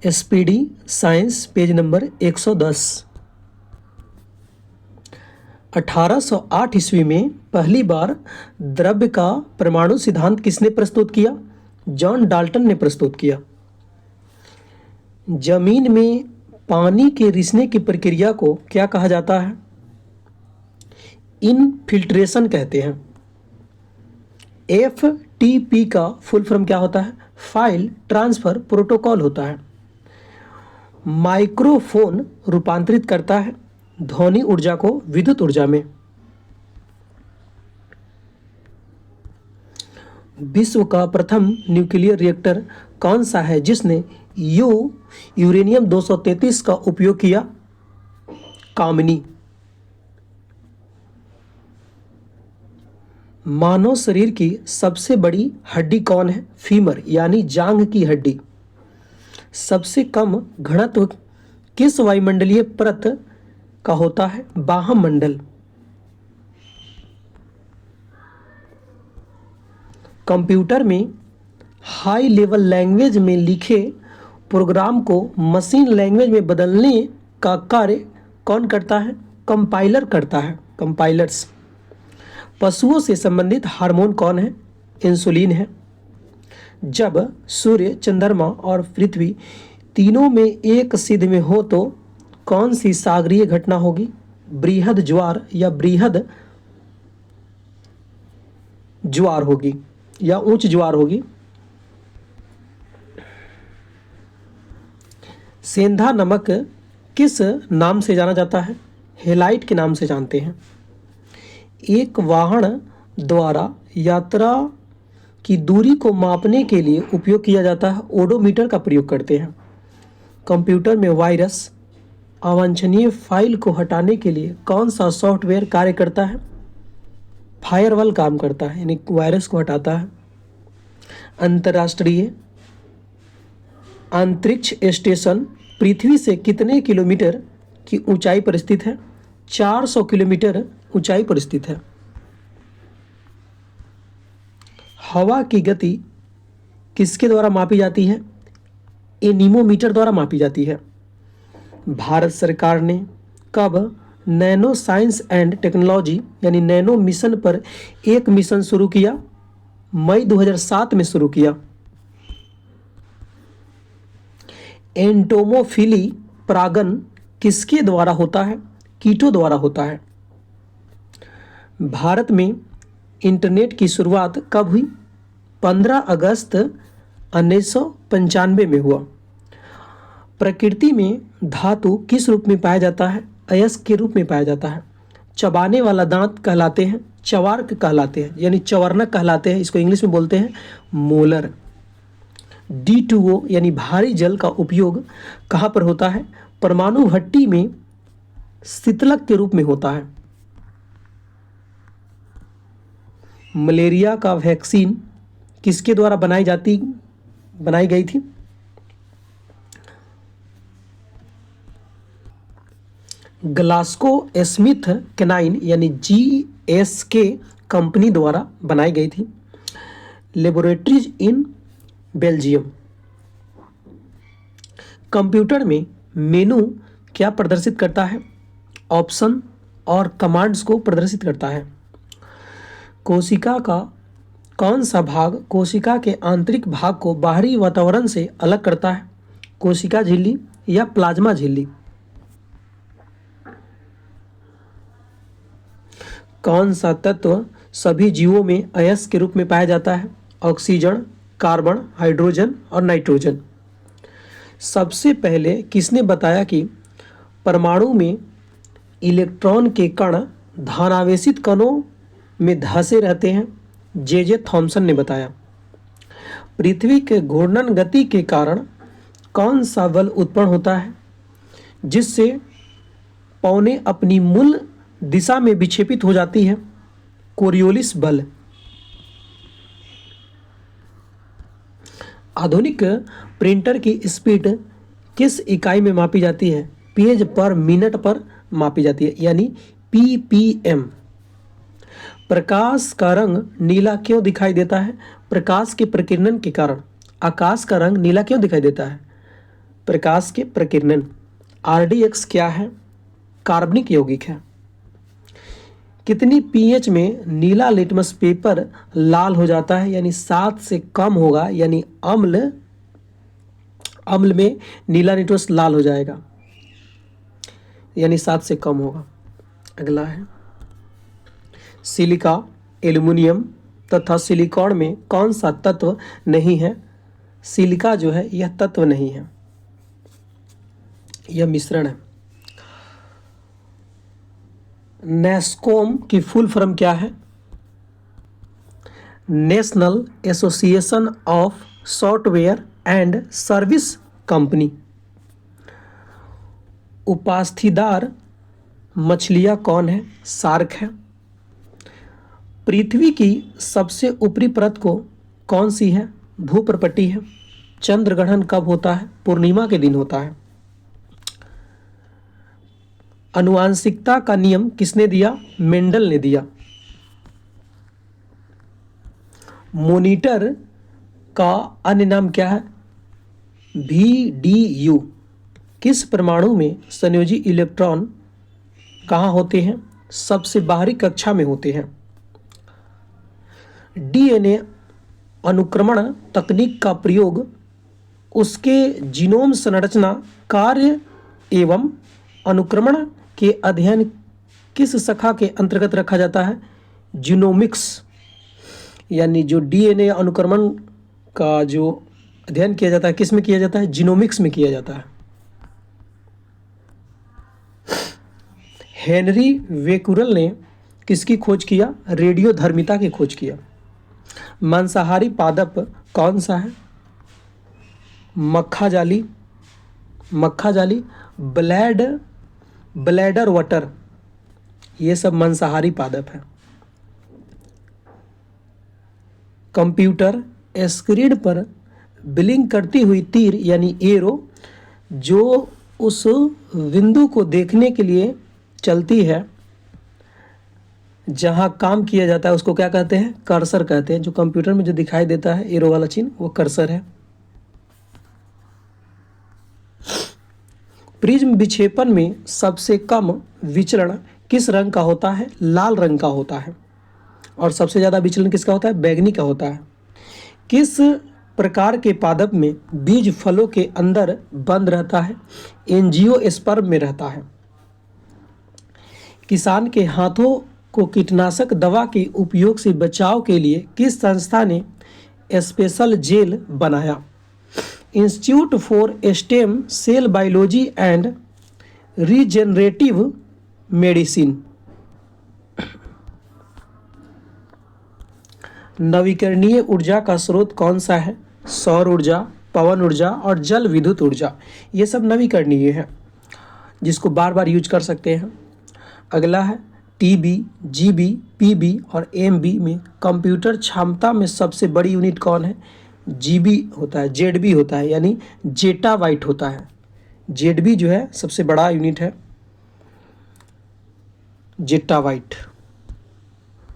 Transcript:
SPD science page number 110। 1808 ईस्वी में पहली बार द्रव्य का परमाणु सिद्धांत किसने प्रस्तुत किया? जॉन डाल्टन ने प्रस्तुत किया। जमीन में पानी के रिसने की प्रक्रिया को क्या कहा जाता है? इनफिल्ट्रेशन कहते हैं। एफटीपी का फुल फॉर्म क्या होता है? फाइल ट्रांसफर प्रोटोकॉल होता है। माइक्रोफोन रूपांतरित करता है ध्वनि ऊर्जा को विद्युत ऊर्जा में। विश्व का प्रथम न्यूक्लियर रिएक्टर कौन सा है जिसने यूरेनियम 233 का उपयोग किया? कामिनी। मानव शरीर की सबसे बड़ी हड्डी कौन है? फीमर यानी जांघ की हड्डी। सबसे कम घनत्व किस वायुमंडलीय परत का होता है? बाह्य मंडल। कंप्यूटर में हाई लेवल लैंग्वेज में लिखे प्रोग्राम को मशीन लैंग्वेज में बदलने का कार्य कौन करता है? कंपाइलर करता है, कंपाइलर्स। पशुओं से संबंधित हार्मोन कौन है? इंसुलिन है। जब सूर्य, चंद्रमा और पृथ्वी तीनों में एक सिध में हो तो कौन सी सागरीय घटना होगी? बृहद ज्वार या बृहद ज्वार होगी या उच्च ज्वार होगी। सेंधा नमक किस नाम से जाना जाता है? हेलाइट के नाम से जानते हैं। एक वाहन द्वारा यात्रा की दूरी को मापने के लिए उपयोग किया जाता है ओडोमीटर का प्रयोग करते हैं। कंप्यूटर में वायरस अवांछनीय फाइल को हटाने के लिए कौन सा सॉफ्टवेयर कार्य करता है? फायरवॉल काम करता है, यानी वायरस को हटाता है। अंतर्राष्ट्रीय अंतरिक्ष स्टेशन पृथ्वी से कितने किलोमीटर की ऊंचाई पर स्थित है? 400 किलोमीटर ऊंचाई पर स्थित है। हवा की गति किसके द्वारा मापी जाती है? एनीमोमीटर द्वारा मापी जाती है। भारत सरकार ने कब नैनो साइंस एंड टेक्नोलॉजी यानी नैनो मिशन पर एक मिशन शुरू किया? मई 2007 में शुरू किया। एंटोमोफिली परागन किसके द्वारा होता है? कीटों द्वारा होता है। भारत में इंटरनेट की शुरुआत कब हुई? 15 अगस्त 1995 में हुआ। प्रकृति में धातु किस रूप में पाया जाता है? अयस्क के रूप में पाया जाता है। चबाने वाला दांत कहलाते हैं चवार्क कहलाते हैं, यानी चवर्णक कहलाते हैं। इसको इंग्लिश में बोलते हैं मोलर। D2O यानी भारी जल का उपयोग कहाँ पर होता है? परमाणु भट्टी में शीतलक के रूप में होता है। मलेरिया का वैक्सीन किसके द्वारा बनाई गई थी? ग्लास्को स्मिथ क्लाइन यानी GSK कंपनी द्वारा बनाई गई थी। Laboratories in Belgium. कंप्यूटर में मेनू क्या प्रदर्शित करता है? ऑप्शन और कमांड्स को प्रदर्शित करता है। कोशिका का कौन सा भाग कोशिका के आंतरिक भाग को बाहरी वातावरण से अलग करता है? कोशिका झिल्ली या प्लाज्मा झिल्ली? कौन सा तत्व सभी जीवों में अयस्क के रूप में पाया जाता है? ऑक्सीजन, कार्बन, हाइड्रोजन और नाइट्रोजन। सबसे पहले किसने बताया कि परमाणु में इलेक्ट्रॉन के कण धनावेशित कणों में धंसे रहते हैं? J.J. थॉमसन ने बताया। पृथ्वी के घूर्णन गति के कारण कौन सा बल उत्पन्न होता है जिससे पौने अपनी मूल दिशा में विक्षेपित हो जाती है? कोरियोलिस बल। आधुनिक प्रिंटर की स्पीड किस इकाई में मापी जाती है? पेज पर मिनट पर मापी जाती है, यानी PPM। प्रकाश का रंग नीला क्यों दिखाई देता है? प्रकाश के प्रकीर्णन के कारण। आकाश का रंग नीला क्यों दिखाई देता है? प्रकाश के प्रकीर्णन। RDX क्या है? कार्बनिक यौगिक है। कितनी pH में नीला लिटमस पेपर लाल हो जाता है, यानी 7 से कम होगा, यानी अम्ल में नीला लिटमस लाल हो जाएगा, यानी 7 से कम होगा। अगला है सिलिका, एल्युमिनियम तथा सिलिकॉन में कौन सा तत्व नहीं है? सिलिका जो है यह तत्व नहीं है, यह मिश्रण है। नेस्कॉम की फुल फॉर्म क्या है? National Association of Software and Service Company. उपास्थीदार मछलियां कौन है? शार्क है। पृथ्वी की सबसे ऊपरी परत को कौन सी है? भूप्रपट्टी है। चंद्र ग्रहण कब होता है? पूर्णिमा के दिन होता है। आनुवांशिकता का नियम किसने दिया? मेंडल ने दिया। मॉनिटर का अन्य नाम क्या है? VDU। किस परमाणु में संयोजी इलेक्ट्रॉन कहाँ होते हैं? सबसे बाहरी कक्षा में होते हैं। DNA अनुक्रमण तकनीक का प्रयोग उसके जीनोम संरचना, कार्य एवं अनुक्रमण के अध्ययन किस शाखा के अंतर्गत रखा जाता है? जीनोमिक्स। यानी जो DNA अनुक्रमण का जो अध्ययन किया जाता है किस में किया जाता है? जीनोमिक्स में किया जाता है। हेनरी वेकुरल ने किसकी खोज किया? रेडियोधर्मिता की खोज किया। मांसाहारी पादप कौन सा है? मक्खा जाली, ब्लैडर वाटर, ये सब मांसाहारी पादप है। कंप्यूटर स्क्रीन पर ब्लिंक करती हुई तीर यानी एरो जो उस बिंदु को देखने के लिए चलती है जहां काम किया जाता है उसको क्या कहते हैं? कर्सर कहते हैं। जो कंप्यूटर में जो दिखाई देता है एरो वाला चिन्ह वो कर्सर है। प्रिज्म विक्षेपण में सबसे कम विचलन किस रंग का होता है? लाल रंग का होता है। और सबसे ज़्यादा विचलन किसका होता है? बैंगनी का होता है। किस प्रकार के पादप में बीज फलों के अंदर बंद रहता है? एंजियोस्पर्म में रहता है। किसान के हाथों को कीटनाशक दवा के उपयोग से बचाव के लिए किस संस्था ने स्पेशल जेल बनाया? Institute for Stem Cell Biology and Regenerative Medicine. नवीकरणीय ऊर्जा का स्रोत कौन सा है? सौर ऊर्जा, पवन ऊर्जा और जल विद्युत ऊर्जा, ये सब नवीकरणीय है जिसको बार बार यूज कर सकते हैं। अगला है TB, GB, PB और MB में कंप्यूटर क्षमता में सबसे बड़ी यूनिट कौन है? GB होता है, ZB होता है, यानी जेटाबाइट होता है। ZB जो है सबसे बड़ा यूनिट है, जेटाबाइट।